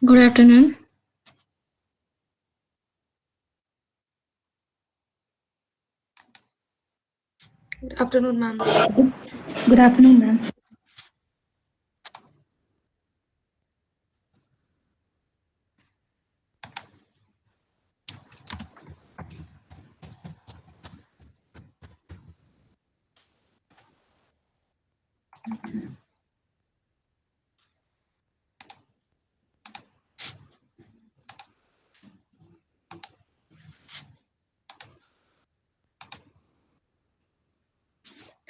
Good afternoon. Good afternoon, ma'am. Good afternoon, ma'am.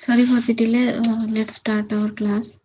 Sorry for the delay. Let's start our class.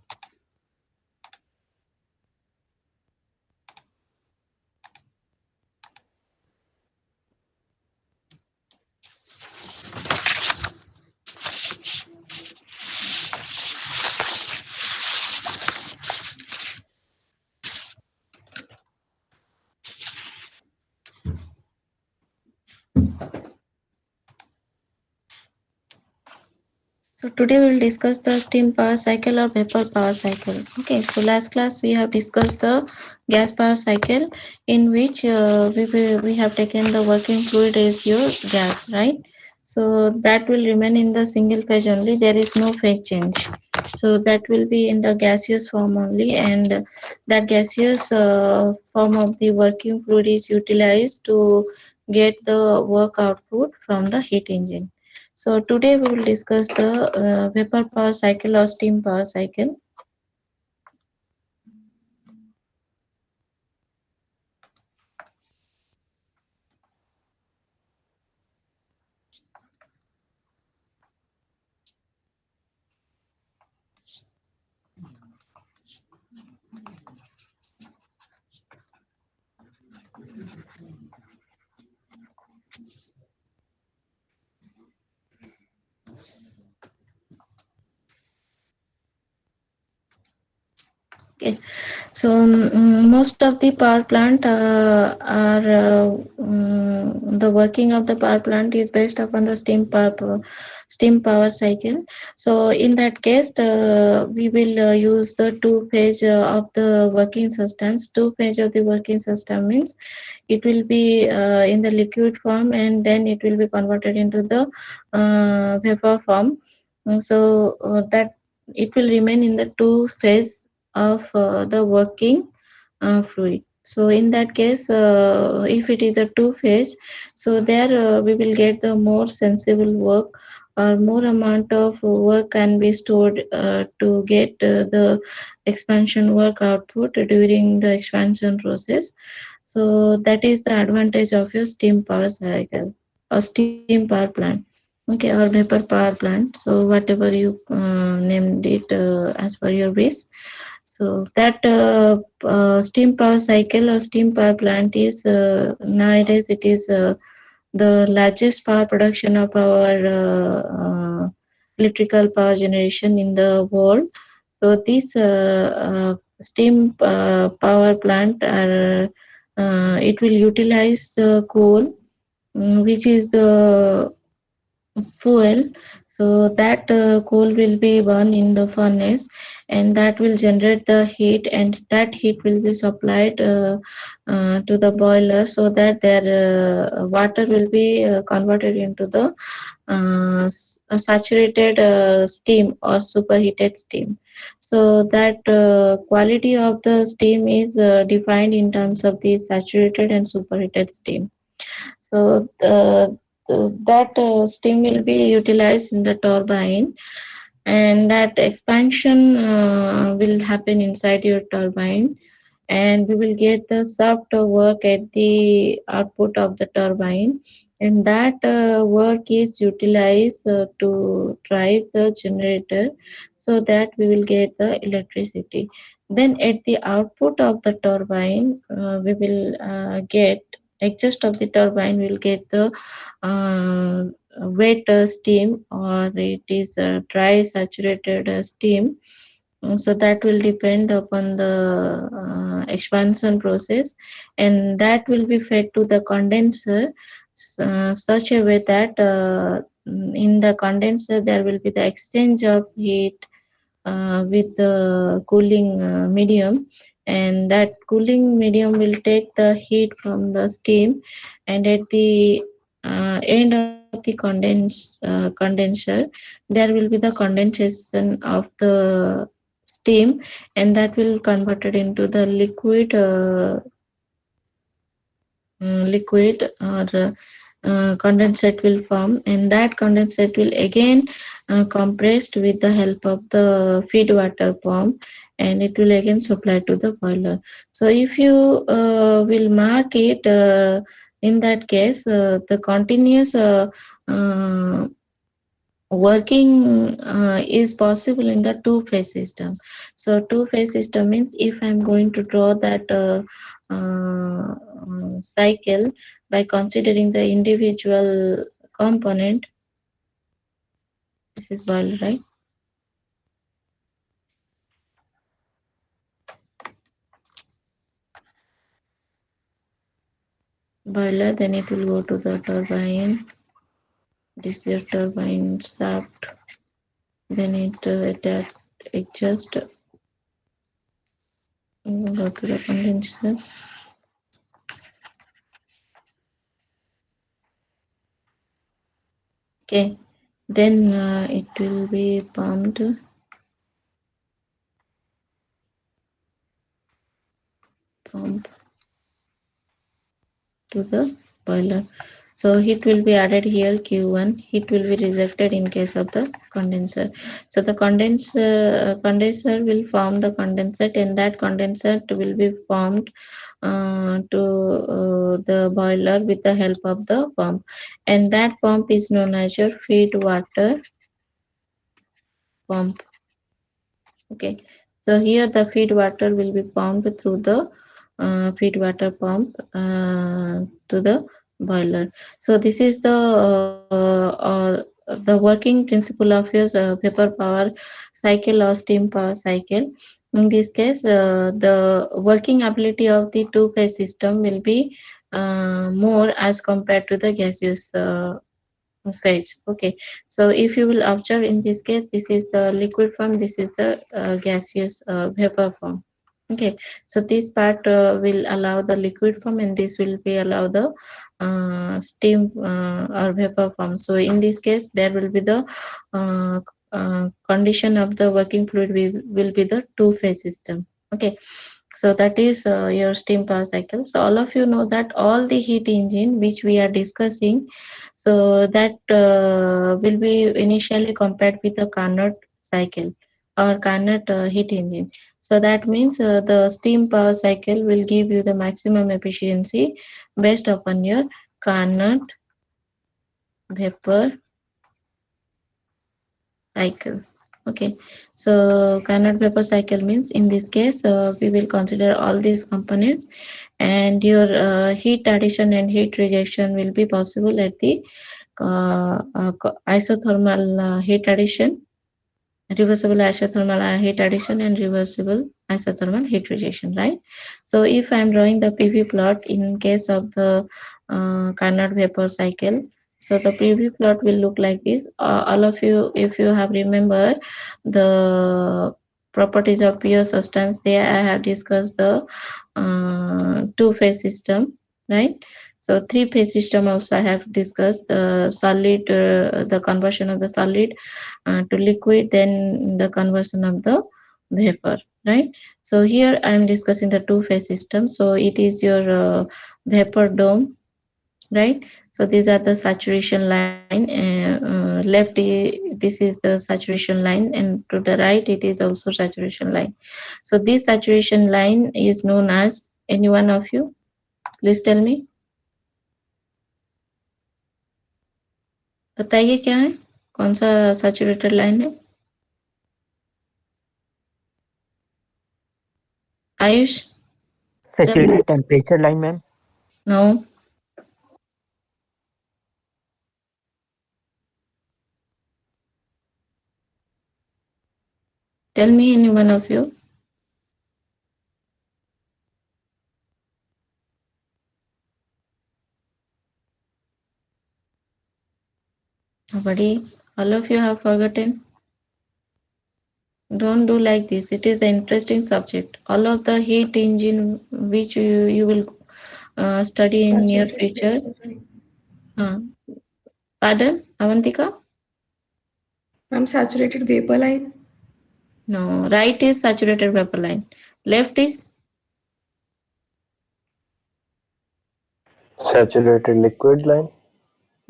So today we will discuss the steam power cycle or vapor power cycle. Okay, so last class we have discussed the gas power cycle, in which we have taken the working fluid ratio gas, right? So that will remain in the single phase only. There is no phase change. So that will be in the gaseous form only, and that gaseous form of the working fluid is utilized to get the work output from the heat engine. So today we will discuss the vapor power cycle or steam power cycle. Okay. So most of the power plant are the working of the power plant is based upon the steam power cycle. So in that case, we will use the two phase of the working systems. Two phase of the working system means it will be in the liquid form, and then it will be converted into the vapor form. That it will remain in the two phase of the working fluid. So in that case, if it is a two phase, so there we will get the more sensible work, or more amount of work can be stored to get the expansion work output during the expansion process. So that is the advantage of your steam power cycle or steam power plant. Okay, or vapor power plant. So whatever you named it as per your wish. So that steam power cycle or steam power plant is nowadays it is the largest power production of our electrical power generation in the world. So this steam power plant are it will utilize the coal, which is the fuel. So that coal will be burned in the furnace, and that will generate the heat, and that heat will be supplied to the boiler, so that their water will be converted into the saturated steam or superheated steam. So that quality of the steam is defined in terms of the saturated and superheated steam. So that steam will be utilized in the turbine, and that expansion will happen inside your turbine, and we will get the soft work at the output of the turbine, and that work is utilized to drive the generator, so that we will get the electricity. Then at the output of the turbine, we will get exhaust of the turbine will get the uh, wet steam, or it is dry saturated steam. So that will depend upon the expansion process, and that will be fed to the condenser such a way that in the condenser there will be the exchange of heat with the cooling medium, and that cooling medium will take the heat from the steam, and at the end of the condenser there will be the condensation of the steam, and that will converted into the liquid or condensate will form, and that condensate will again compressed with the help of the feed water pump, and it will again supply to the boiler. So if you will mark it, in that case the continuous working is possible in the two phase system. So two phase system means if I'm going to draw that cycle by considering the individual component. This is boiler, right? Boiler, then it will go to the turbine. This is your turbine shaft, then it just go to the condenser. Okay, then it will be pump to the boiler. So heat will be added here Q1. Heat will be rejected in case of the condenser. So the condenser will form the condensate, and that condensate will be formed to the boiler with the help of the pump, and that pump is known as your feed water pump. Okay, so here the feed water will be pumped through the feed water pump to the boiler. So this is the working principle of your vapor power cycle or steam power cycle. In this case, the working ability of the two-phase system will be more as compared to the gaseous phase. Okay, so if you will observe in this case, this is the liquid form, this is the gaseous vapor form. Okay, so this part will allow the liquid form, and this will be allow the steam or vapor form. So in this case there will be the uh, condition of the working fluid will be the two phase system. Okay, so that is your steam power cycle. So all of you know that all the heat engine which we are discussing, so that will be initially compared with the Carnot cycle or Carnot heat engine. So that means the steam power cycle will give you the maximum efficiency based upon your Carnot vapor cycle. Okay, so Carnot vapor cycle means in this case we will consider all these components, and your heat addition and heat rejection will be possible at the isothermal heat addition, reversible isothermal heat addition, and reversible isothermal heat rejection, right? So if I'm drawing the PV plot in case of the Carnot vapor cycle, so the PV plot will look like this. All of you, if you have remember the properties of pure substance, there I have discussed the two-phase system, right? So three-phase system also I have discussed the solid, the conversion of the solid to liquid, then the conversion of the vapor, right? So here I am discussing the two-phase system. So it is your vapor dome, right? So these are the saturation line. This is the saturation line, and to the right it is also saturation line. So this saturation line is known as, any one of you, please tell me, बताइए क्या है, कौन सा saturated line है? Ayush, Saturated temperature line, ma'am. no, tell me, any one of you. Nobody, all of you have forgotten. Don't do like this. It is an interesting subject. All of the heat engine which you will study in near Saturated future. vapor, right? Uh, Pardon, Avantika? Ma'am, saturated vapor line. No, right is saturated vapor line. Left is Saturated liquid line.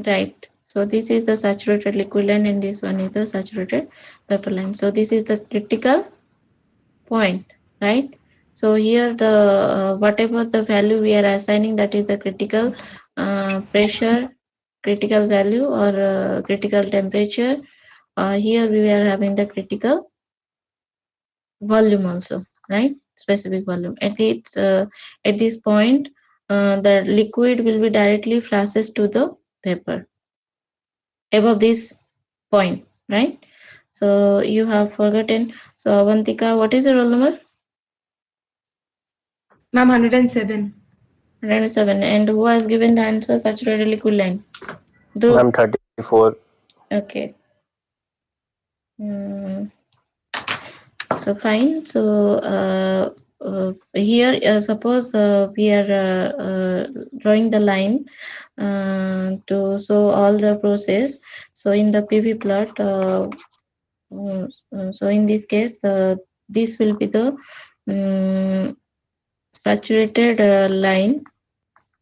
right. So this is the saturated liquid line and this one is the saturated vapor line. So this is the critical point, right? So here the whatever the value we are assigning, that is the critical pressure, critical value, or critical temperature. Here we are having the critical volume also, right? Specific volume. At this point, the liquid will be directly flashes to the vapor above this point, right? So you have forgotten. So Avantika, what is your roll number? Ma'am, 107. 107. And who has given the answer? Saturated liquid line. Dhruv. Ma'am, 34. Okay. Mm, so fine. So here, suppose we are drawing the line to show all the process. So in the PV plot, so in this case, this will be the saturated line.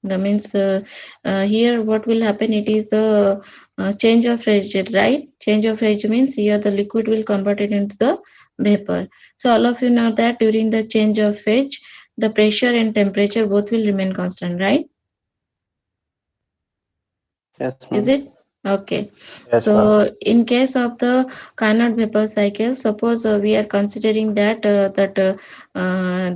That means here what will happen, it is the change of phase, right? Change of phase means here the liquid will convert it into the vapor. So all of you know that during the change of phase, the pressure and temperature both will remain constant, right? Yes, Is ma'am. it? Okay. Yes, ma'am. So in case of the Carnot vapor cycle, suppose we are considering that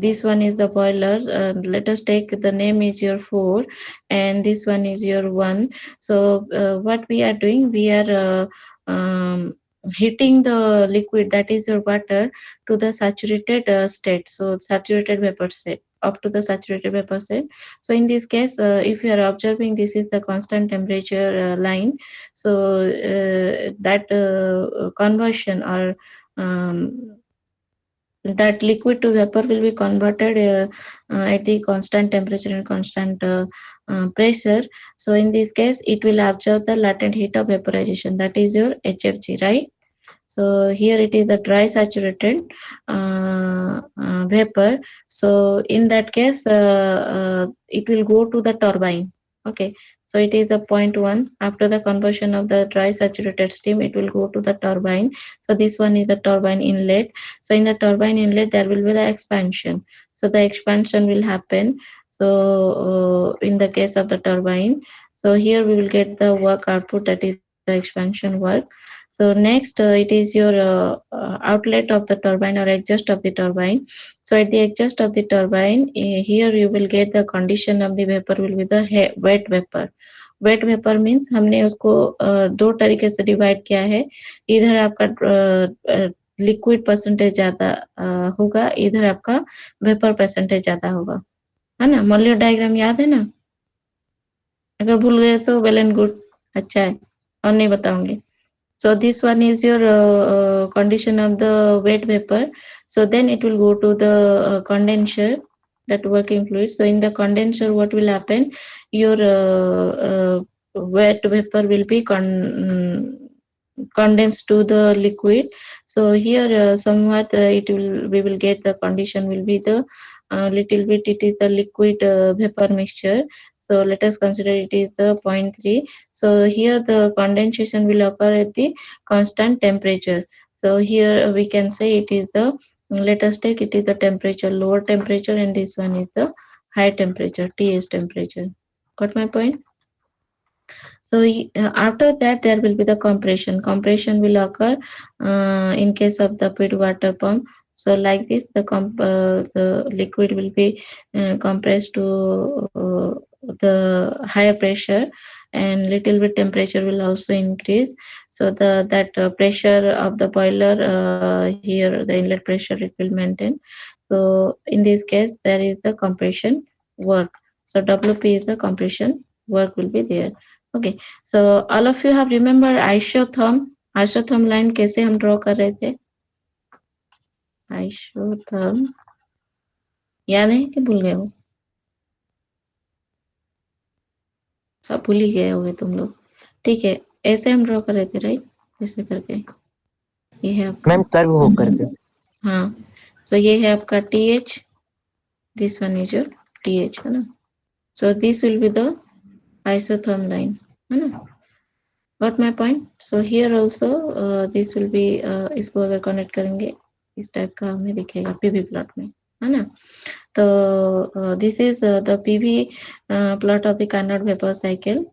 this one is the boiler. Let us take the name is your 4 and this one is your 1. So what we are doing, we are heating the liquid, that is your water, to the saturated state. So saturated vapor state, up to the saturated vapor state. So in this case, if you are observing, this is the constant temperature line. So that conversion, or that liquid to vapor will be converted at the constant temperature and constant pressure. So in this case, it will absorb the latent heat of vaporization, that is your HFG, right? So here it is a dry saturated vapor. So in that case, it will go to the turbine. Okay. So it is a point one. After the conversion of the dry saturated steam, it will go to the turbine. So this one is the turbine inlet. So in the turbine inlet, there will be the expansion. So the expansion will happen. So in the case of the turbine, so here we will get the work output, that is the expansion work. So next, it is your outlet of the turbine or exhaust of the turbine. So at the exhaust of the turbine, here you will get the condition of the vapor will be the wet vapor. Wet vapour means हमने उसको दो तरीके से divide किया है. इधर आपका liquid percentage ज्यादा होगा, इधर आपका वेपर परसेंटेज ज्यादा होगा, है ना? मॉलिक्यूलर डायग्राम याद है ना? अगर भूल गए तो वेल एंड गुड, अच्छा है, और नहीं बताऊंगी. So this one is your condition of the wet vapor. So then it will go to the condenser, that working fluid. So in the condenser, what will happen? Your wet vapor will be condensed to the liquid. So here somewhat it will, we will get the condition will be the little bit, it is the liquid vapor mixture. So let us consider it is the 0.3. So here the condensation will occur at the constant temperature. So here we can say it is the, let us take it is the temperature, lower temperature, and this one is the high temperature, TS temperature. Got my point? So after that, there will be the compression. Compression will occur in case of the feed water pump. So like this, the liquid will be compressed to the higher pressure, and little bit temperature will also increase. So the that pressure of the boiler, here the inlet pressure it will maintain. So in this case, there is the compression work. So WP is the compression work will be there. Okay. So all of you have remembered isotherm. Isotherm line कैसे हम draw कर रहे थे? Isotherm याद है कि भूल गए हो? सब भूल ही गए होगे तुम लोग। ठीक है, ऐसे हम ड्रॉ कर रहे थे राइट, ऐसे करके। ये है आपका मैम कर्व हो करके। हाँ, सो ये है आपका TH, this one is your TH, है ना। So this will be the isotherm line, है ना। Got my point? So here also this will be इसको अगर कनेक्ट करेंगे इस टाइप का हमें दिखेगा पीवी प्लॉट में, है ना। तो this is the PV plot of the Carnot vapor cycle.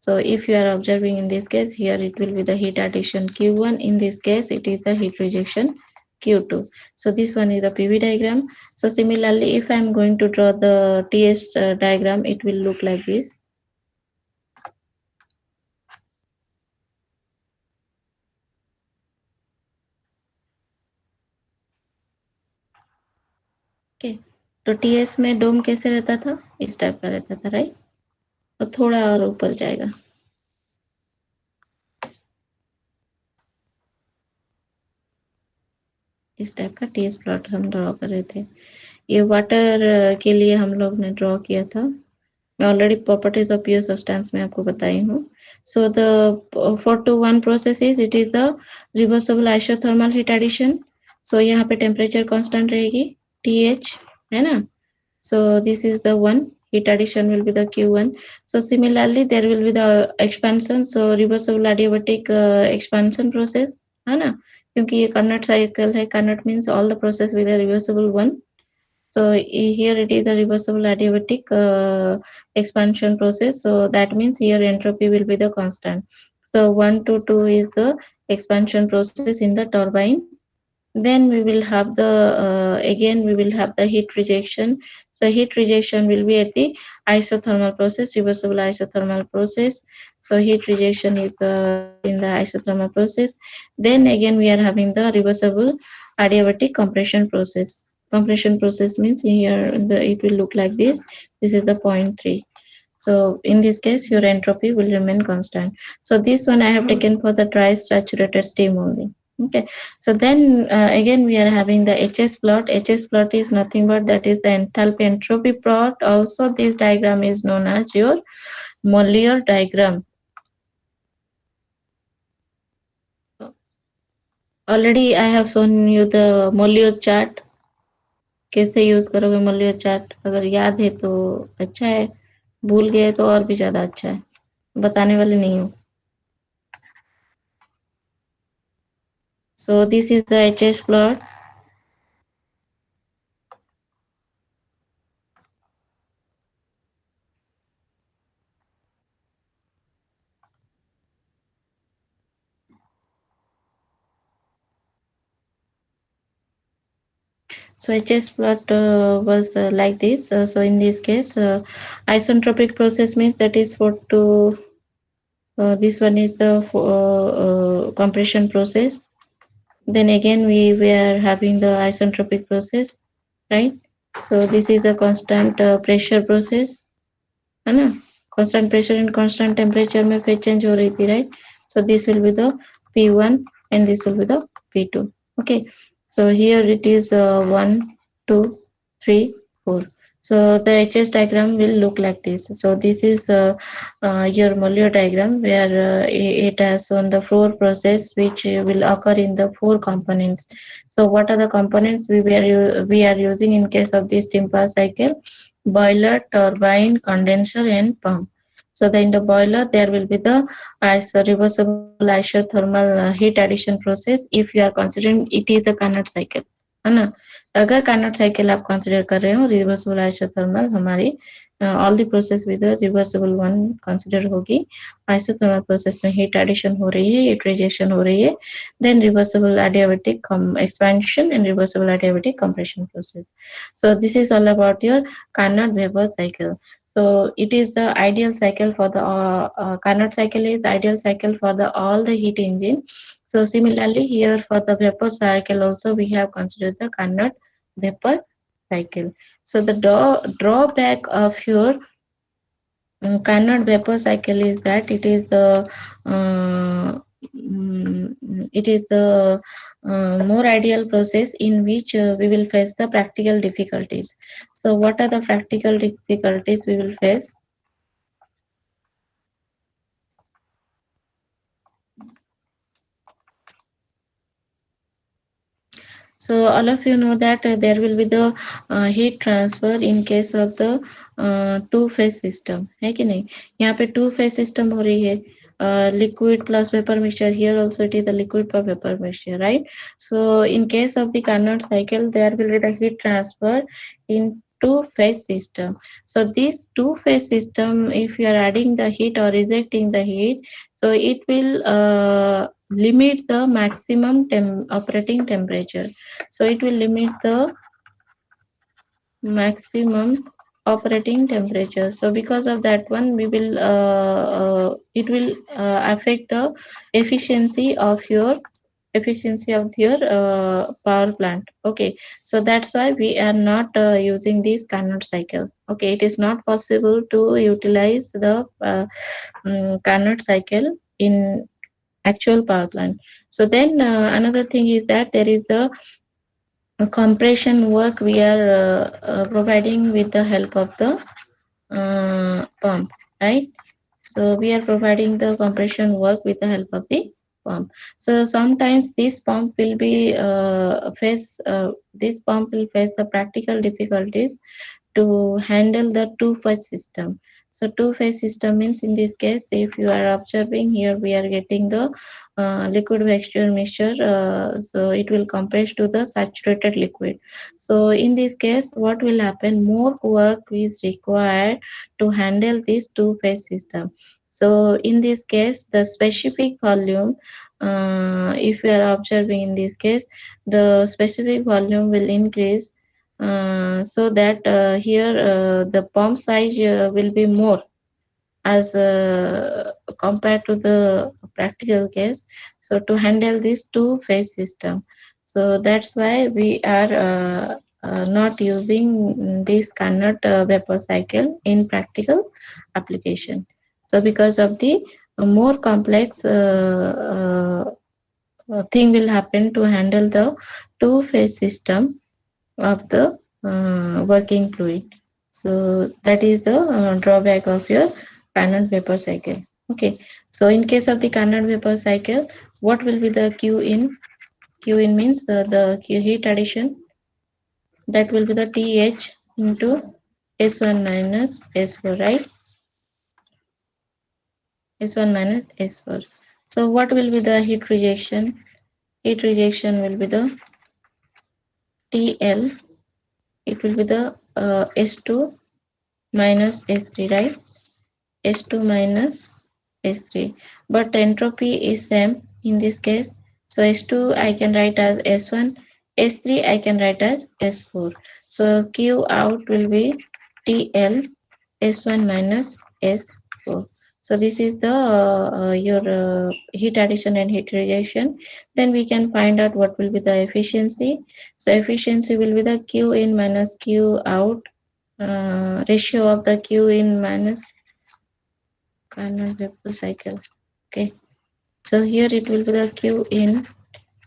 So if you are observing in this case, here it will be the heat addition Q1. In this case, it is the heat rejection Q2. So this one is the PV diagram. So similarly, if I am going to draw the TS diagram, it will look like this. Okay. तो TS में डोम कैसे रहता था? इस type का रहता था right, तो थोड़ा और ऊपर जाएगा। इस टाइप का TS प्लॉट हम ड्रॉ कर रहे थे। ये वाटर के लिए हम लोग ने ड्रॉ किया था। मैं already properties of pure substance में आपको बताई हूँ। So the 4 to 1 process is it is the reversible isothermal heat addition. So यहाँ पे टेम्परेचर कांस्टेंट रहेगी TH, है ना। So this is the one, heat addition will be the Q1. So similarly there will be the expansion, so reversible adiabatic expansion process, है ना, क्योंकि ये Carnot cycle है। Carnot means all the process with a reversible one. So here it is the reversible adiabatic expansion process. So that means here entropy will be the constant. So 1 to 2 is the expansion process in the turbine. Then we will have the again we will have the heat rejection. So heat rejection will be at the isothermal process, reversible isothermal process. So heat rejection is in the isothermal process. Then again we are having the reversible adiabatic compression process. Compression process means here it will look like this. This is the point 3. So in this case your entropy will remain constant. So this one I have taken for the dry saturated steam only. Okay, so then again we are having the HS plot. HS plot is nothing but that is the enthalpy entropy plot. Also this diagram is known as your Mollier diagram. Already I have shown you the Mollier chart. कैसे use करोगे Mollier chart? अगर याद है तो अच्छा है, भूल गए तो और भी ज्यादा अच्छा है, बताने वाले नहीं हूँ। So this is the HS plot. So HS plot was like this. So in this case, isentropic process means that is for to this one is the compression process. Then again we were having the isentropic process, right? So this is a constant pressure process, है ना। constant pressure and constant temperature में phase change हो रही थी, right? So this will be the P1 and this will be the P2. Okay, so here it is 1 2 3 4. So the HS diagram will look like this. So this is your Mollier diagram where it has shown the flow process which will occur in the 4 components. So what are the components we are using in case of this steam power cycle? Boiler, turbine, condenser and pump. So in the boiler there will be the reversible isothermal heat addition process if you are considering it is the Carnot cycle, है ना। अगर Carnot cycle आप consider कर रहे हो, reversible isothermal हमारी all the process with the reversible one consider होगी। isothermal process में heat addition हो रही है, heat rejection हो रही है, then reversible adiabatic expansion and reversible adiabatic compression process. So this is all about your Carnot vapor cycle. So it is the ideal cycle for the Carnot cycle is ideal cycle for the all the heat engine. So similarly here for the vapor cycle also we have considered the Carnot vapor cycle. So the drawback of your Carnot vapor cycle is that it is the it is a more ideal process in which we will face the practical difficulties. So what are the practical difficulties we will face? So all of you know that there will be the heat transfer in case of the two phase system है कि नहीं. यहाँ पे two phase system हो रही है, liquid plus vapor mixture. Here also it is the liquid plus vapor mixture, right? So in case of the Carnot cycle, there will be the heat transfer in two phase system. So this two phase system, if you are adding the heat or rejecting the heat, so it will limit the maximum operating temperature. So it will limit the maximum operating temperature. So because of that one, we will it will affect the efficiency of your power plant. Okay, so that's why we are not using this Carnot cycle. Okay, it is not possible to utilize the Carnot cycle in actual power plant. So then another thing is that there is the compression work we are providing with the help of the pump, right? So we are providing the compression work with the help of the pump. So sometimes this pump will be this pump will face the practical difficulties to handle the two-phase system. So two-phase system means, in this case, if you are observing here, we are getting the liquid mixture mixture. So it will compress to the saturated liquid. So in this case, what will happen? More work is required to handle this two-phase system. So in this case, the specific volume, if you are observing in this case, the specific volume will increase, so that here the pump size will be more as compared to the practical case. So to handle this two phase system, so that's why we are not using this Carnot vapor cycle in practical application. So because of the more complex thing will happen to handle the two phase system of the working fluid. So that is the drawback of your Carnot vapor cycle. Okay. So in case of the Carnot vapor cycle, what will be the Q in? Q in means the heat addition. That will be the TH into S1 minus S4, right? S1 minus S4. So what will be the heat rejection? Heat rejection will be the TL. It will be the S2 minus S3, right? S2 minus S3, but entropy is same in this case. So S2 I can write as S1, S3 I can write as S4. So Q out will be TL S1 minus S4. So this is the your heat addition and heat rejection. Then we can find out what will be the efficiency. So efficiency will be the Q in minus Q out, ratio of the Q in minus Carnot vapor cycle. Okay, so here it will be the Q in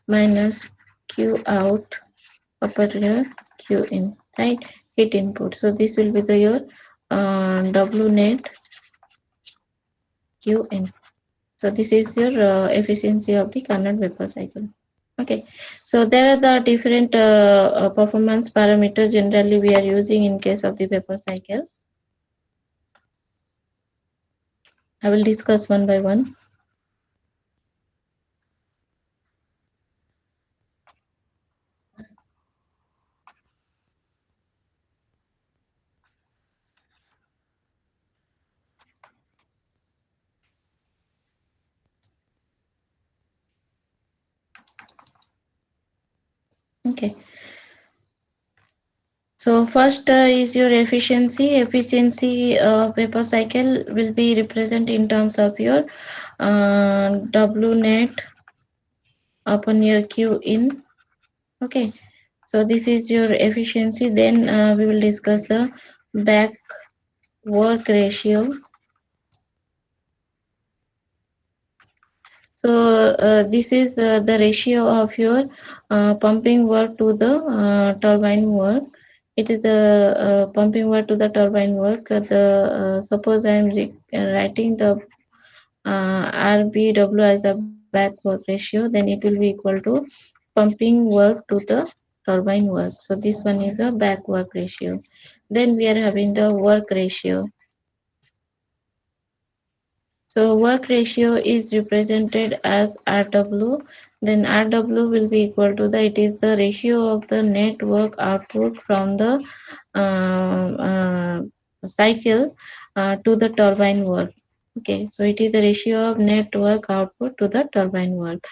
minus Q out upper here Q in, right? Heat input. So this will be the your W net Q in. So this is your efficiency of the Carnot vapor cycle. Okay, so there are the different performance parameters generally we are using in case of the vapor cycle. I will discuss one by one. Okay. So first is your efficiency. Efficiency vapor cycle will be represented in terms of your W net upon your Q in. Okay. So this is your efficiency. Then we will discuss the back work ratio. So this is the ratio of your pumping work to the turbine work. It is the pumping work to the turbine work. Suppose I am writing the RBW as the back work ratio, then it will be equal to pumping work to the turbine work. So this one is the back work ratio. Then we are having the work ratio. So work ratio is represented as RW. Then RW will be equal to it is the ratio of the net work output from the cycle to the turbine work. Okay, so it is the ratio of net work output to the turbine work.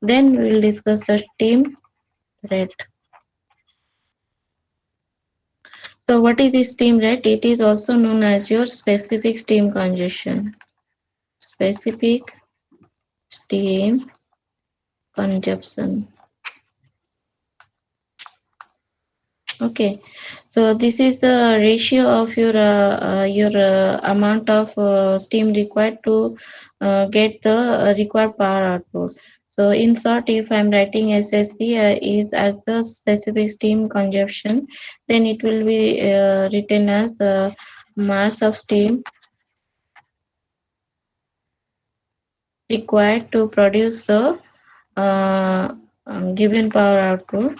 Then we will discuss the steam rate. So what is the steam rate? It is also known as your specific steam congestion. Specific steam consumption. Okay, so this is the ratio of your amount of steam required to get the required power output. So in short, if I'm writing SSC is as the specific steam consumption, then it will be written as mass of steam required to produce the given power output.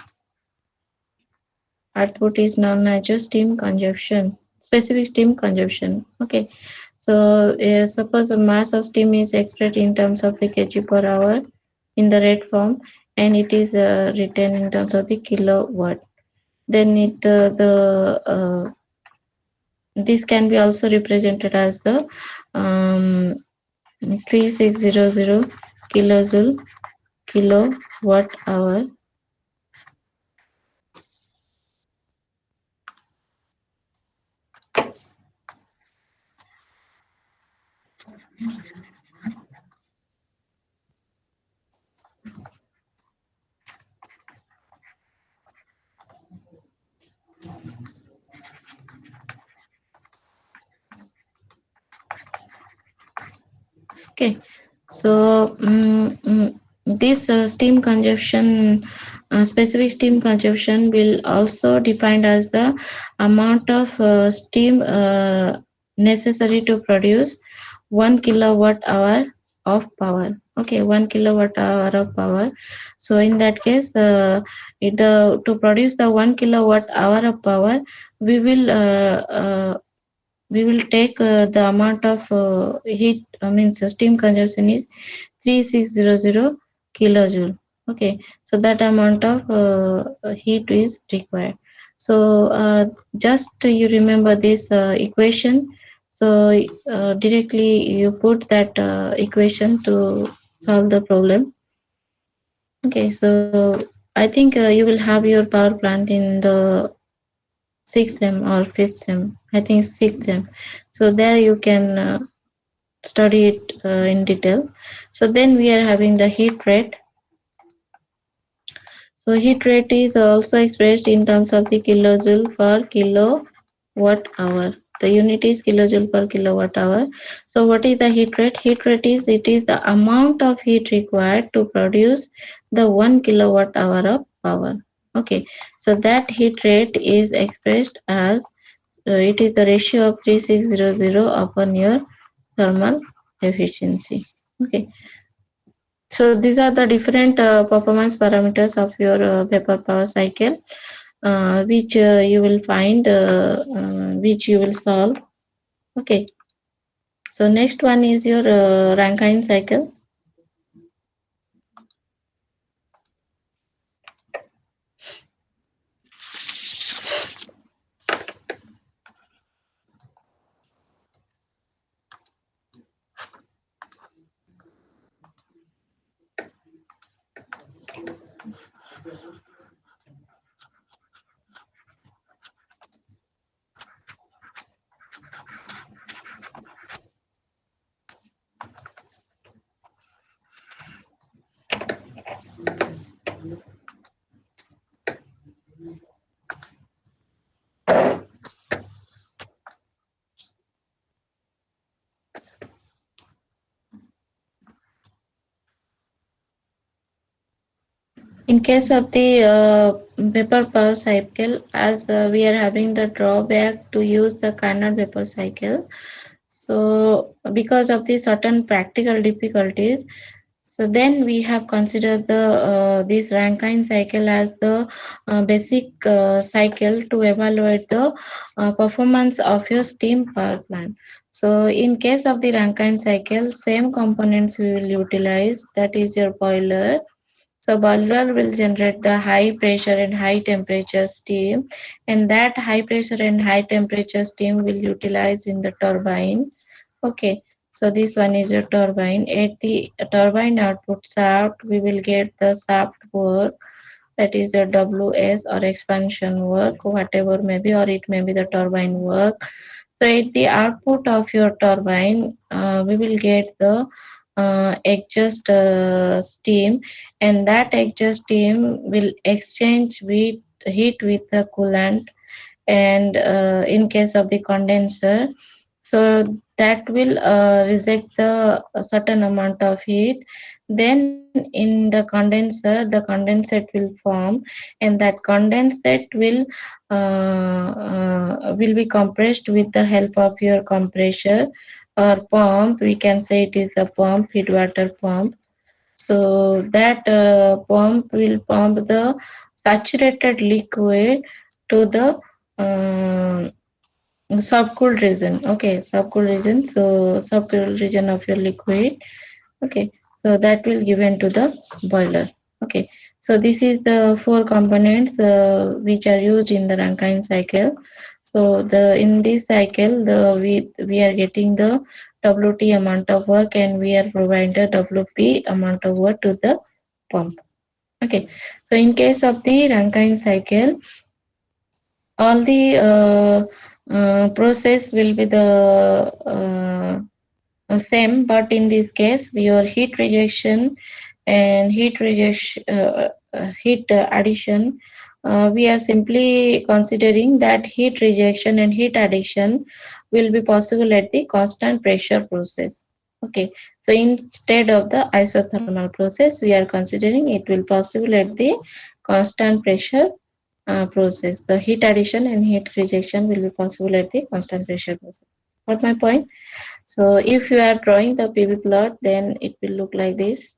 Output is known as your steam consumption, specific steam consumption. Okay, so suppose the mass of steam is expressed in terms of the kg per hour in the rate form, and it is written in terms of the kilowatt. Then this can be also represented as the 3600 kilojoule kilowatt hour. Okay, so this steam consumption, specific steam consumption will also defined as the amount of steam necessary to produce 1 kilowatt hour of power. Okay, 1 kilowatt hour of power. So in that case, to produce the 1 kilowatt hour of power, we will take the amount of heat, means steam consumption is 3600 kilojoule. Okay, so that amount of heat is required. So just you remember this equation. So directly you put that equation to solve the problem. Okay, so I think you will have your power plant in the 6th sem or 5th sem, I think 6th sem. So there you can study it in detail. So then we are having the heat rate. So heat rate is also expressed in terms of the kilojoule per kilowatt hour. The unit is kilojoule per kilowatt hour. So what is the heat rate? Heat rate is, it is the amount of heat required to produce the 1 kilowatt hour of power. Okay, so that heat rate is expressed as it is the ratio of 3600 upon your thermal efficiency. Okay, so these are the different performance parameters of your vapor power cycle, which you will find, which you will solve. Okay, so next one is your Rankine cycle. In case of the vapor power cycle, as we are having the drawback to use the Carnot vapor cycle, so because of the certain practical difficulties, so then we have considered the this Rankine cycle as the basic cycle to evaluate the performance of your steam power plant. So in case of the Rankine cycle, same components we will utilize. That is your boiler. So boiler will generate the high pressure and high temperature steam, and that high pressure and high temperature steam will utilize in the turbine. Okay, so this one is your turbine. At the turbine output shaft, we will get the shaft work, that is a WS or expansion work, whatever may be, or it may be the turbine work. So at the output of your turbine, we will get the exhaust steam, and that exhaust steam will exchange with heat with the coolant, and in case of the condenser, so that will reject the certain amount of heat. Then in the condenser, the condensate will form, and that condensate will be compressed with the help of your compressor or pump. We can say it is the pump, feed water pump. So that pump will pump the saturated liquid to the subcooled region. Okay, subcooled region. So subcooled region of your liquid. Okay, so that will given to the boiler. Okay, so this is the four components which are used in the Rankine cycle. So the in this cycle, the we are getting the WT amount of work, and we are providing the WP amount of work to the pump. Okay, so in case of the Rankine cycle, all the process will be the same, but in this case, your heat rejection and heat addition, we are simply considering that heat rejection and heat addition will be possible at the constant pressure process. Okay, so instead of the isothermal process, we are considering it will possible at the constant pressure process. The heat addition and heat rejection will be possible at the constant pressure process. Got my point? So if you are drawing the PV plot, then it will look like this.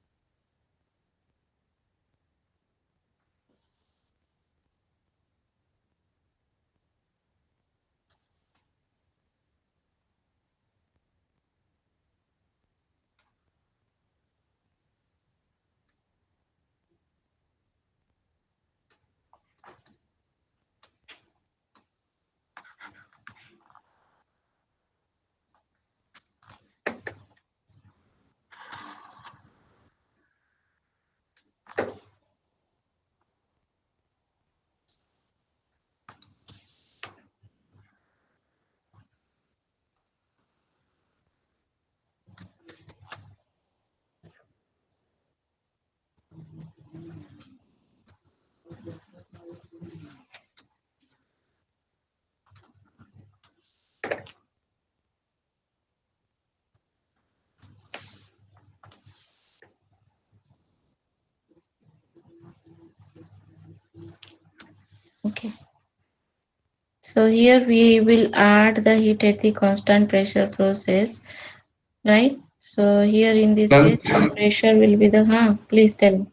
Okay. So here we will add the heat at the constant pressure process, right? So here in this Ma'am, case, the pressure will be the, please tell me.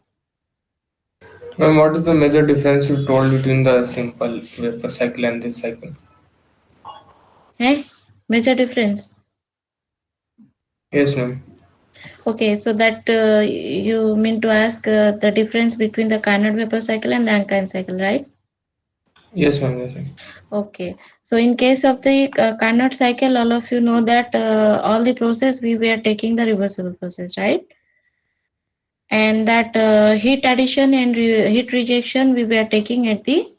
ma'am, what is the major difference you told between the simple vapor cycle and this cycle? Hey, major difference. Yes, ma'am. Okay, so that you mean to ask the difference between the Carnot vapor cycle and Rankine cycle, right? Yes, ma'am. Yes, ma'am. Okay, so in case of the Carnot cycle, all of you know that all the process we were taking the reversible process, right? And that heat addition and heat rejection we were taking at the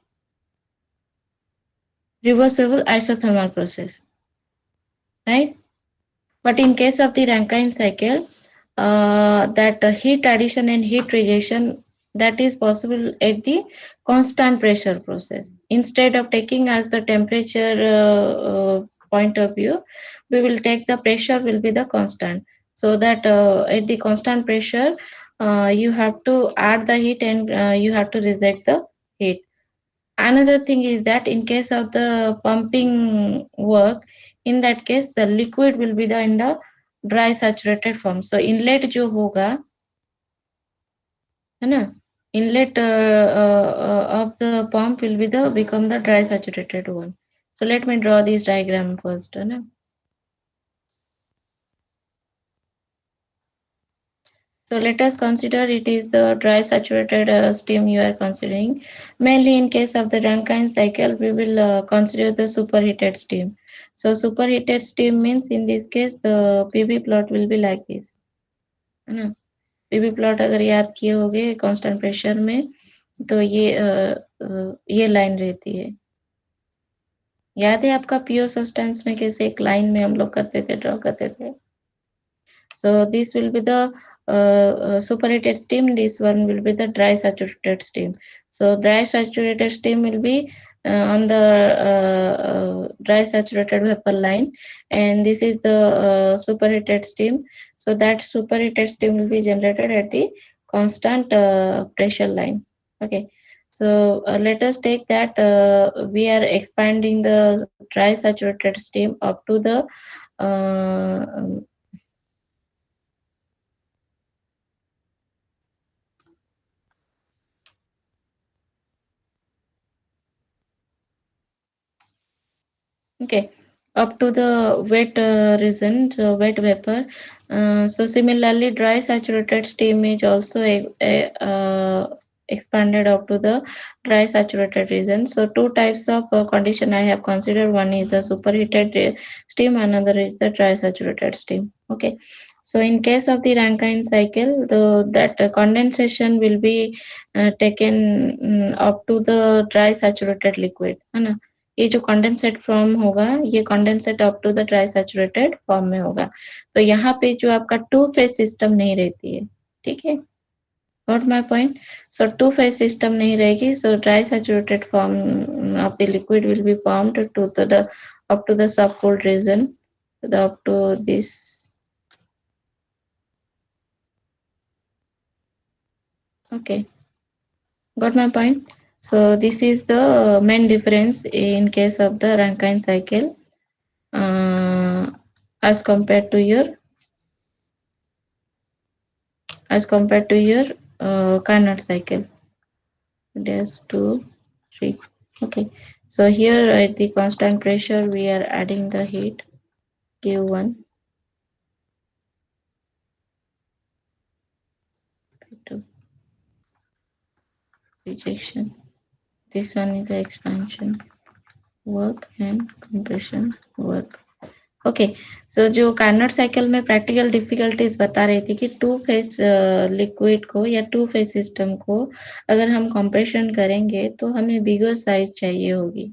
reversible isothermal process, right? But in case of the Rankine cycle, that heat addition and heat rejection, that is possible at the constant pressure process. Instead of taking as the temperature point of view, we will take the pressure will be the constant. So that at the constant pressure, you have to add the heat and you have to reject the heat. Another thing is that in case of the pumping work, in that case the liquid will be in the dry saturated form. So inlet जो होगा, है ना, inlet of the pump will be become the dry saturated one. So let me draw this diagram first, है ना. So let us consider it is the dry saturated steam you are considering. Mainly in case of the Rankine cycle, we will consider the superheated steam. So superheated steam means in this case the PV plot will be like this, है ना. PV plot अगर याद किए होगे constant pressure में, तो ये line रहती है. याद है आपका प्योर सब्सटेंस में कैसे एक लाइन में हम लोग करते थे, ड्रॉ करते थे. So this will be the superheated steam. This one will be the dry saturated steam. So dry saturated steam will be on the dry saturated vapor line, and this is the superheated steam. So that superheated steam will be generated at the constant pressure line. Okay. So let us take that we are expanding the dry saturated steam up to the okay, up to the wet region, so wet vapor. So similarly, dry saturated steam is also expanded up to the dry saturated region. So two types of condition I have considered. One is a superheated steam, another is the dry saturated steam. Okay. So in case of the Rankine cycle, that condensation will be taken up to the dry saturated liquid, है ना. ये जो condensate form होगा, ये condensate up to the dry saturated form में होगा. तो यहाँ पे जो आपका टू फेज सिस्टम नहीं रहती है, ठीक है, note my point. So two phase system नहीं रहेगी. So dry saturated form of the liquid will be formed to the up to the subcooled region, up to this. Okay, got my point. So this is the main difference in case of the Rankine cycle as compared to your Carnot cycle. Dash 2, 3. Okay. So here at the constant pressure we are adding the heat Q1, P2, rejection. This one is the expansion work and compression work. Okay. So जो Carnot cycle में practical difficulties बता रही थी कि two phase liquid को या to phase system को अगर हम कंप्रेशन करेंगे तो हमें बिगर साइज चाहिए होगी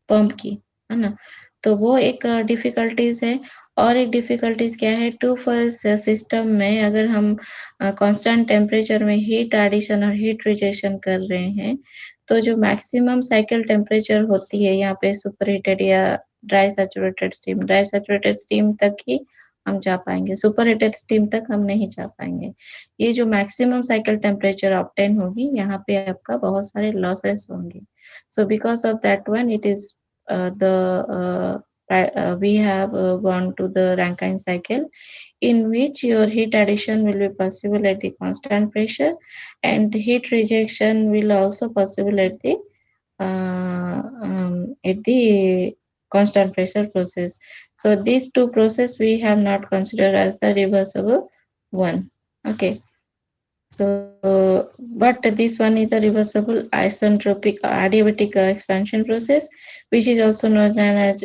पंप की, है ना. तो वो एक डिफिकल्टीज है. और एक डिफिकल्टीज क्या है, टू फेज सिस्टम में अगर हम कांस्टेंट टेम्परेचर में हीट एडिशन और हीट रिजेक्शन कर रहे हैं, तो जो मैक्सिमम साइकिल टेम्परेचर होती है यहाँ पे सुपरहीटेड या ड्राई सैचुरेटेड स्टीम तक ही हम जा पाएंगे. सुपरहीटेड स्टीम तक हम नहीं जा पाएंगे. ये जो मैक्सिमम साइकिल टेम्परेचर ऑब्टेन होगी, यहाँ पे आपका बहुत सारे लॉसेस होंगे. So because of that one, it is we have gone to the Rankine cycle, in which your heat addition will be possible at the constant pressure, and heat rejection will also possible at the constant pressure process. So these two process we have not considered as the reversible one. Okay. So, but this one is the reversible isentropic adiabatic expansion process, which is also known as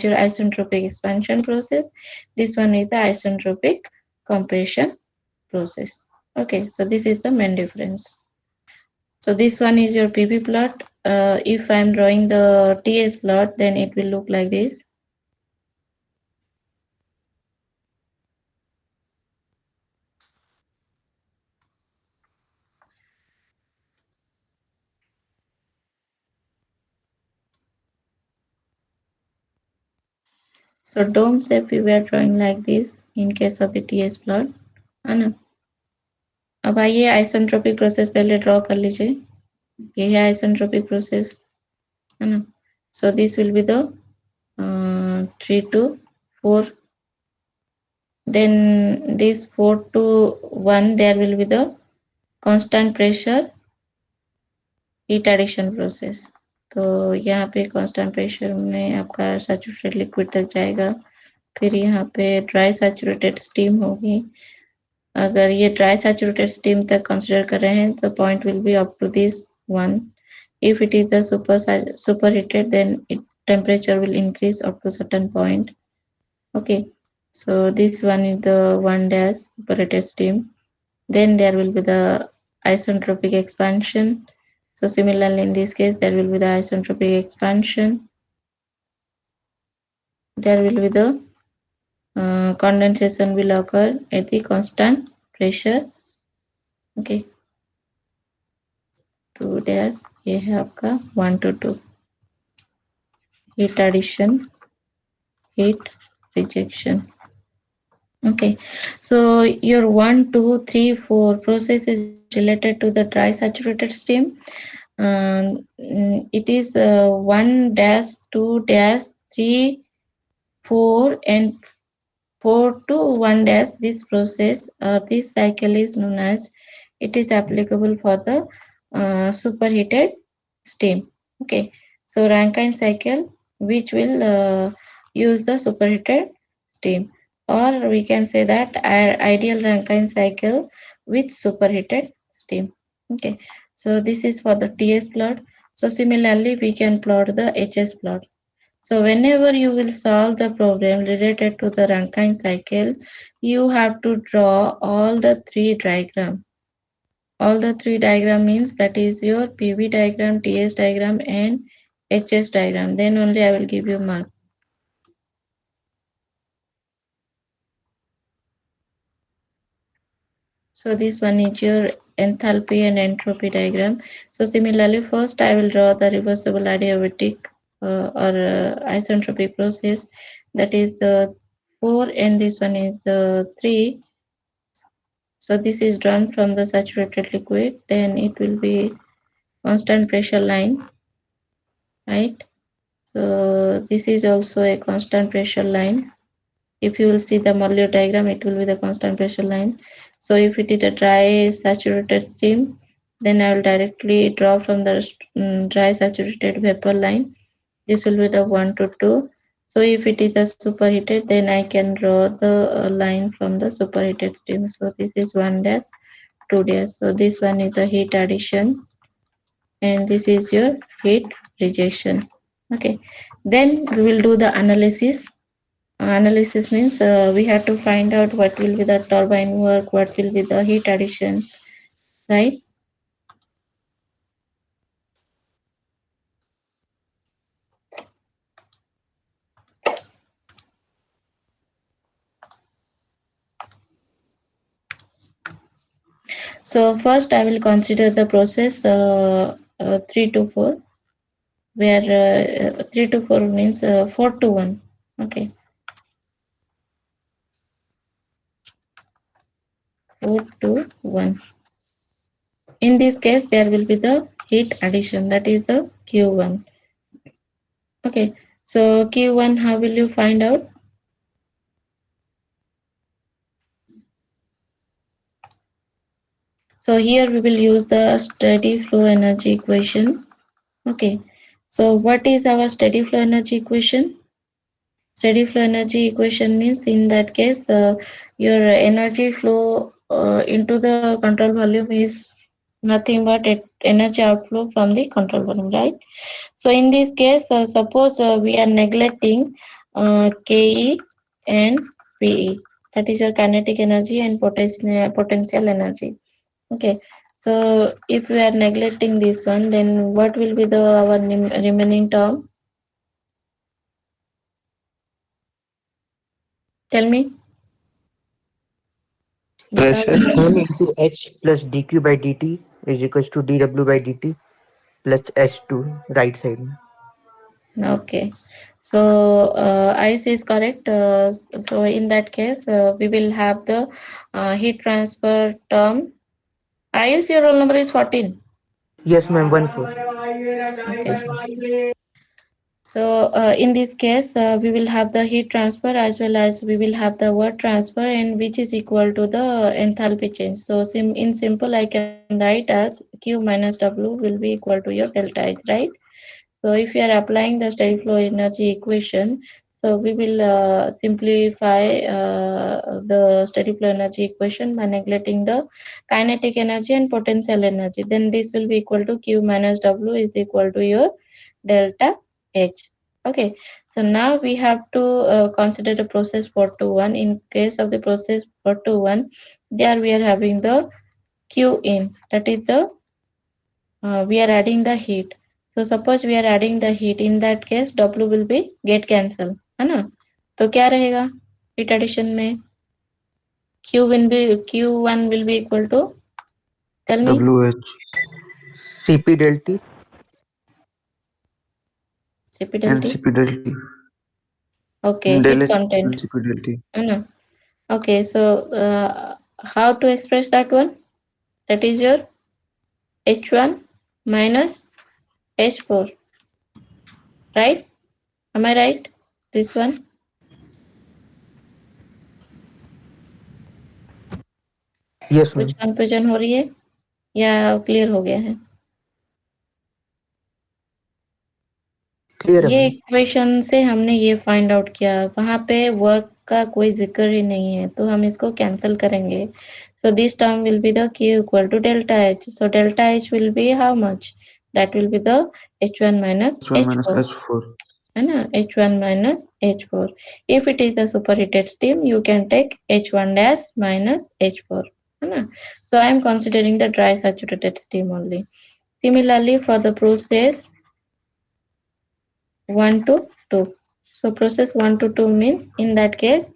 your isentropic expansion process. This one is the isentropic compression process. Okay, so this is the main difference. So this one is your PV plot. If I am drawing the TS plot, then it will look like this. So dome shape we were drawing like this in case of the TS plot. अब आइए isentropic process पहले draw कर लीजिए, ये है isentropic process, है ना। So this will be the 3 to 4, then this 4 to 1 there will be the constant pressure heat addition process. तो यहाँ पे कांस्टेंट प्रेशर में आपका सैचुरेटेड लिक्विड तक जाएगा, फिर यहाँ पे ड्राई सैचुरेटेड स्टीम होगी। अगर ये ड्राई सैचुरेटेड स्टीम तक कंसीडर कर रहे हैं तो point will be up to this one. If it is the super heated then it temperature will increase up to certain point. Okay, so this one is the 1 dash superheated steam. Then there will be the isentropic expansion. So similarly in this case there will be the isentropic expansion, there will be the condensation will occur at the constant pressure. Okay, 2 dash ये है आपका 1 to 2 heat addition, heat rejection. Okay, so your 1, 2, 3, 4 process is related to the dry saturated steam. It is 1 dash 2 dash 3 4 and 4 to 1 dash. This process, this cycle is known as, it is applicable for the superheated steam. Okay, so Rankine cycle which will use the superheated steam, or we can say that ideal Rankine cycle with superheated steam. Okay, so this is for the TS plot. So similarly we can plot the HS plot. So whenever you will solve the problem related to the Rankine cycle, you have to draw all the 3 diagram. All the 3 diagram means that is your PV diagram, TS diagram and HS diagram. Then only I will give you mark. So this one is your enthalpy and entropy diagram. So similarly, first I will draw the reversible adiabatic or isentropic process, that is the 4 and this one is the 3. So this is drawn from the saturated liquid, then it will be constant pressure line, right? So this is also a constant pressure line. If you will see the Morley diagram, it will be the constant pressure line. So if it is a dry saturated steam, then I will directly draw from the dry saturated vapor line. This will be the 1 to 2. So if it is a superheated, then I can draw the line from the superheated steam. So this is 1 dash, 2 dash. So this one is the heat addition and this is your heat rejection. Okay, then we will do the analysis. Analysis means we have to find out what will be the turbine work, what will be the heat addition, right? So first I will consider the process 3 to 4, where 3 to 4 means 4 to 1. Okay, 4 to 1. In this case, there will be the heat addition, that is the Q1. Okay, so Q1, how will you find out? So here we will use the steady flow energy equation. Okay, so what is our steady flow energy equation? Steady flow energy equation means in that case, your energy flow into the control volume is nothing but energy outflow from the control volume, right? So in this case, suppose we are neglecting Ke and Pe, that is your kinetic energy and potential energy. Okay, so if we are neglecting this one, then what will be the our remaining term? Tell me. Pressure. M into H plus dq by dt is equals to dw by dt plus S2 right side. Okay, so ICE is correct. So in that case, we will have the heat transfer term Ayush, your roll number is 14. Yes, ma'am. 1 4. Okay. So in this case, we will have the heat transfer as well as we will have the work transfer, and which is equal to the enthalpy change. So in simple, I can write as Q minus W will be equal to your delta H, right? So if you are applying the steady flow energy equation, so we will simplify the steady flow energy equation by neglecting the kinetic energy and potential energy. Then this will be equal to Q minus W is equal to your delta H. Okay, so now we have to consider the process 421. In case of the process 421, there we are having the Q in, that is the we are adding the heat. So suppose we are adding the heat, in that case W will be get cancel, है ना? तो क्या रहेगा heat addition में? Q1 will be equal to, tell me. WH CP delta. CP delta. NCP delta Okay, del heat H content, NCP delta. है ना? Okay, so how to express that one? That is your H1 minus H4, right? Am I right? This one. Yes, कुछ ma'am. Confusion हो रही है या clear हो गया है? Clear, ये ma'am. इक्वेशन से हमने ये फाइंड आउट किया, वहां पे वर्क का कोई जिक्र ही नहीं है, तो हम इसको कैंसिल करेंगे. So this term will be the Q equal to delta H. So delta H will be how much? That will be the H1 minus H1 minus H4, H4. है ना? H1 minus H4. If it is the superheated steam, you can take H1 dash minus H4, है ना? So I am considering the dry saturated steam only. Similarly, for the process 1 to 2. So process 1 to 2 means in that case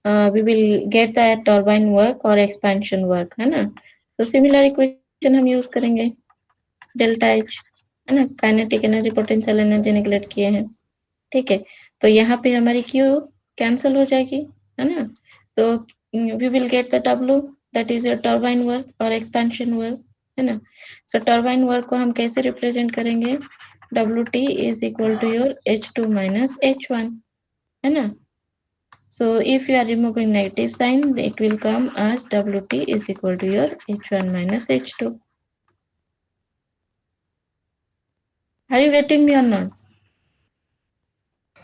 we will get the turbine work or expansion work, है ना? So similar equation हम use करेंगे, delta H, है ना? Kinetic energy, potential energy neglect किए हैं, ठीक है? तो यहाँ पे हमारी Q कैंसिल हो जाएगी, है ना? तो we will get the W, that is your turbine work or expansion work, है ना? So turbine work को हम कैसे रिप्रेजेंट करेंगे? WT is equal to your H2 minus H1, है ना? So if you are removing negative sign, it will come as WT is equal to your H1 minus H2. Are you getting me or not?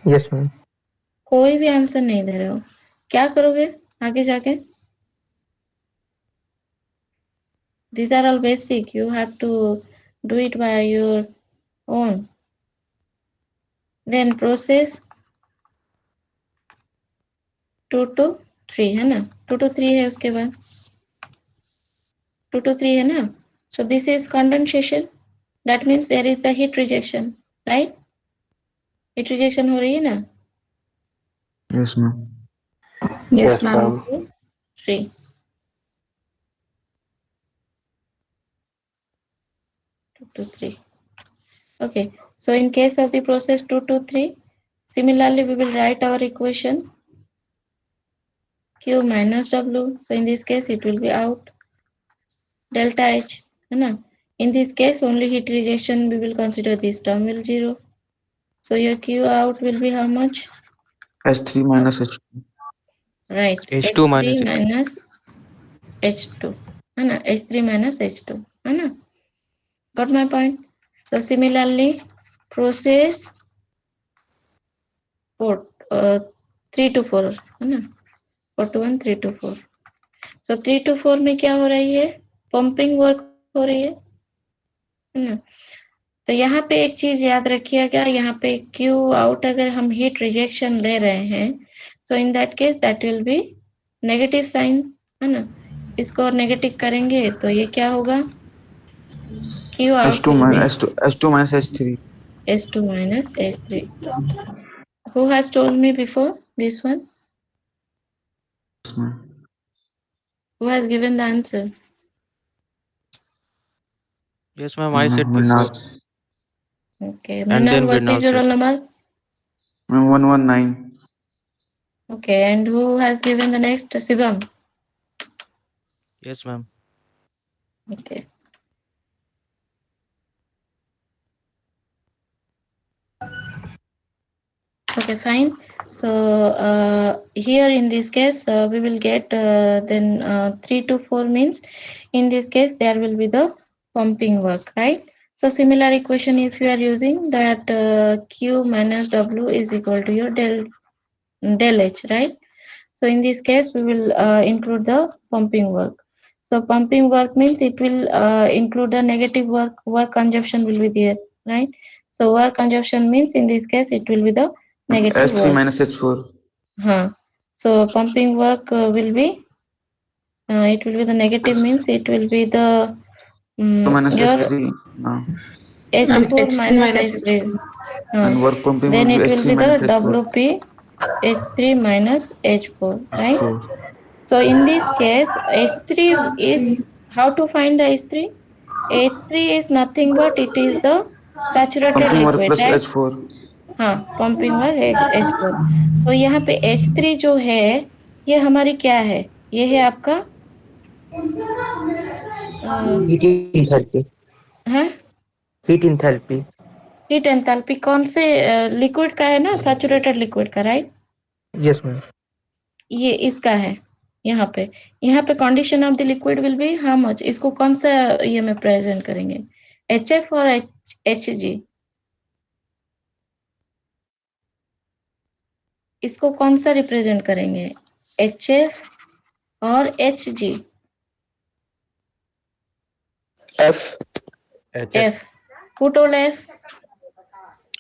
Yes, ma'am. कोई भी answer नहीं दे रहे हो, क्या करोगे आगे जाके? These are all basic, you have to do it by your own. Then process 2 to 3, है ना? 2 to 3 है, उसके बाद 2 to 3 है ना? So this is condensation, that means there is the heat rejection, right? Heat rejection हो रही है ना? Yes, ma'am. Yes, Yes, ma'am. ma'am. 3. 2 to 3. Okay, so in case of the process 2 to 3, similarly we will write our equation Q minus W. So in this case it will be out delta H, है ना? In this case only heat rejection we will consider, this term will 0. So your Q out will be how much? H3 minus H2. Right, H2 H3 minus minus H2, है ना? H3 minus H2, है ना? Got my point? So similarly process 4 3 to 4, है ना? 4 to 1, 3 to 4. So 3 to 4 में क्या हो रही है? पंपिंग वर्क हो रही है ना? तो यहाँ पे एक चीज याद रखिएगा, यहाँ पे Q आउट अगर हम हीट रिजेक्शन ले रहे हैं, so in that case that will be negative sign, है ना? इसको और नेगेटिव करेंगे तो ये क्या होगा? Q out H2 will be minus H2 minus H3. S2 minus S3. Who has told me before this one? Yes, ma'am. Who has given the answer? Yes, ma'am. I said before. Okay, And Mrinal, then what Brinal is your said. roll number? Ma'am, 119. Okay, and who has given the next? Shivam. Yes, ma'am. Okay. Okay, fine. So here in this case, we will get then 3 to 4 means in this case there will be the pumping work, right? So similar equation if you are using that Q minus W is equal to your del H, right? So in this case, we will include the pumping work. So pumping work means it will include the negative work consumption will be there, right? So work consumption means in this case it will be the negative S3 work. minus H4. So pumping work will be it will be the negative means it will be the 2 minus your S3. H4 H3 minus minus H3. H4. And work pumping will Then be it will S3 be minus the H4. WP H3 minus H4, right? H4. So in this case, H3 is how to find the H3? H3 is nothing but it is the saturated Pumping work liquid, plus right? H4. हाँ, pumping work H4. So यहाँ पे H3 जो है ये हमारी क्या है? ये है आपका हीट इंथैल्पी, हाँ हीट इंथैल्पी। हीट एंथैल्पी कौन से लिक्विड का है ना, सैचुरेटेड लिक्विड का, राइट? Yes ma'am. ये इसका है यहाँ पे condition of the liquid will be how much, इसको कौन सा ये में प्रेजेंट करेंगे, HF और HG, इसको कौन सा रिप्रेजेंट करेंगे, HF और HG? F. F. Who told F?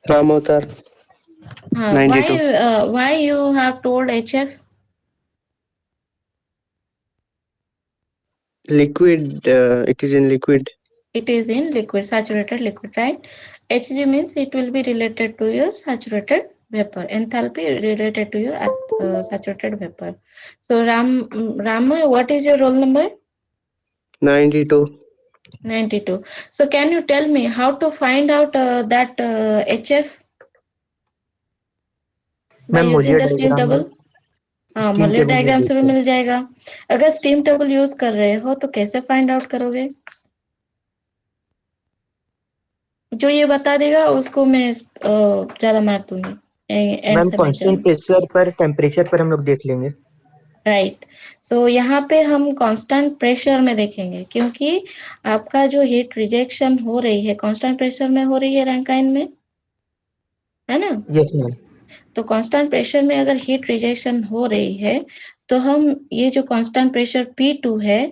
Ram Avatar. हाँ, 92. why you have told HF? Liquid. It is in liquid. It is in liquid, saturated liquid, right? HG means it will be related to your saturated vapor, enthalpy related to your saturated vapor. So Rama, what is your roll number? 92. 92. So can you tell me how to find out that HF by ma'am using Molière the steam diagram में, table? हाँ, steam Molière table में diagram से भी देखते हैं। मिल जाएगा। अगर steam table use कर रहे हो तो कैसे फाइंड आउट करोगे? जो ये बता देगा उसको मैं ज्यादा मार्क दूंगी एंड मैम समय कांस्टेंट प्रेशर पर टेम्परेचर पर हम लोग देख लेंगे। राइट। सो यहाँ पे हम कांस्टेंट प्रेशर में देखेंगे क्योंकि आपका जो हीट रिजेक्शन हो रही है कांस्टेंट प्रेशर में हो रही है रैंकाइन में, है ना? Yes ma'am. तो कांस्टेंट प्रेशर में अगर हीट रिजेक्शन हो रही है तो हम ये जो कांस्टेंट प्रेशर P2 है,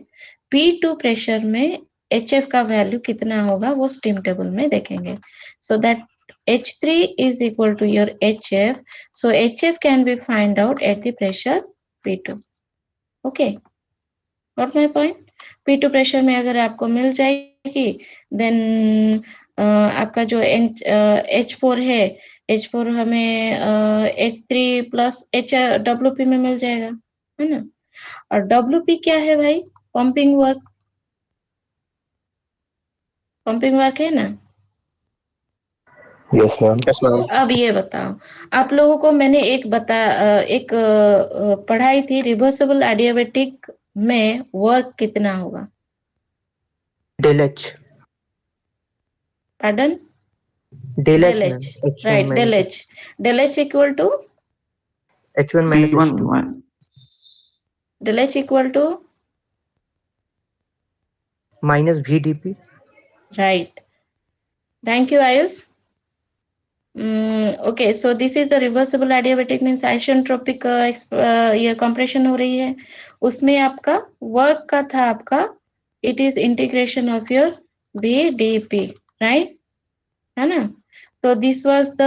P2 प्रेशर में HF का वैल्यू कितना होगा वो स्टीम टेबल में देखेंगे। So that H3 is equal to your HF. So HF can be find out at the pressure P2. Okay, got my point? P2 pressure में अगर आपको मिल जाएगी देन आपका जो H4 है, H4 हमें H3 प्लस WP में मिल जाएगा, है ना? और WP क्या है भाई? पंपिंग वर्क है ना? Yes, ma'am. Yes, ma'am. अब ये बताओ, आप लोगों को मैंने एक पढ़ाई थी रिवर्सिबल एडियाबेटिक में वर्क कितना होगा? Del H. Pardon? Del H del ma'am. H, right, del H equal to H1 minus P1 H2 del H equal to minus VdP। right. Thank you, Ayush. Okay, so this is the reversible adiabatic means isentropic ये compression हो रही है, उसमें आपका work का था आपका it is integration of your VdP, right, है ना? तो this was the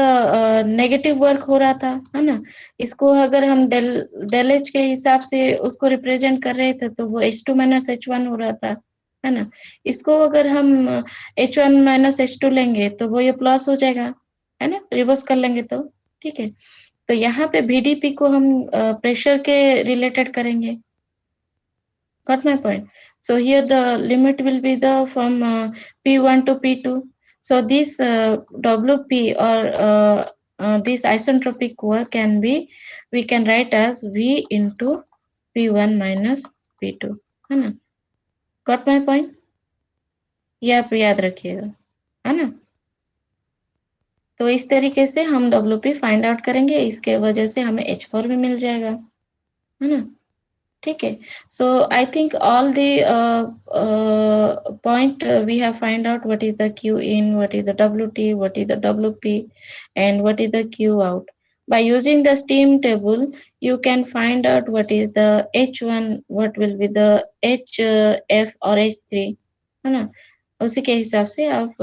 negative work हो रहा था, है ना? इसको अगर हम डेल एच के हिसाब से उसको रिप्रेजेंट कर रहे थे तो वो H2 माइनस H1 हो रहा था, है ना? इसको अगर हम H1 माइनस H2 लेंगे तो वो ये प्लस हो जाएगा, है ना? रिवर्स कर लेंगे तो ठीक है। तो यहाँ पे VdP को हम प्रेशर के रिलेटेड करेंगे। Got my point? So here the limit will be the from P1 to P2. So this WP or this isentropic work can be, we can write as V into P1 minus P2. है ना? Got my point? ये आप याद रखिएगा, है ना। तो इस तरीके से हम WP फाइंड आउट करेंगे, इसके वजह से हमें H4 भी मिल जाएगा, है ना। ठीक है, so I think all the point we have find out what is the Q in, what is the WT, what is the WP, and what is the Q out. By using the steam table, you can find out what is the H1, what will be the HF or H3, है ना। उसी के हिसाब से आप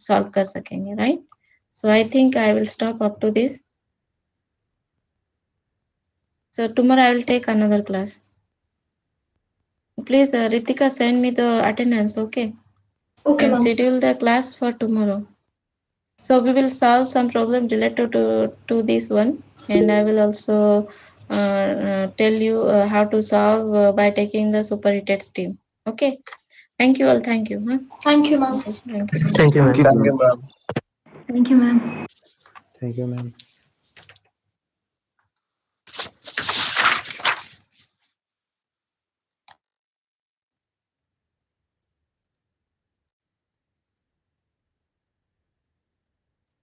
solve कर सकेंगे, right. So I think I will stop up to this. So tomorrow I will take another class. Please, Ritika, send me the attendance, okay? Okay, And ma'am. schedule the class for tomorrow. So we will solve some problem related to this one, and I will also tell you how to solve by taking the superheated steam. Okay. Thank you all. Thank you. Huh? Thank you, ma'am. Thank you. Thank you, ma'am. Thank you, Thank you, ma'am. ma'am. Thank you, ma'am. Thank you, ma'am.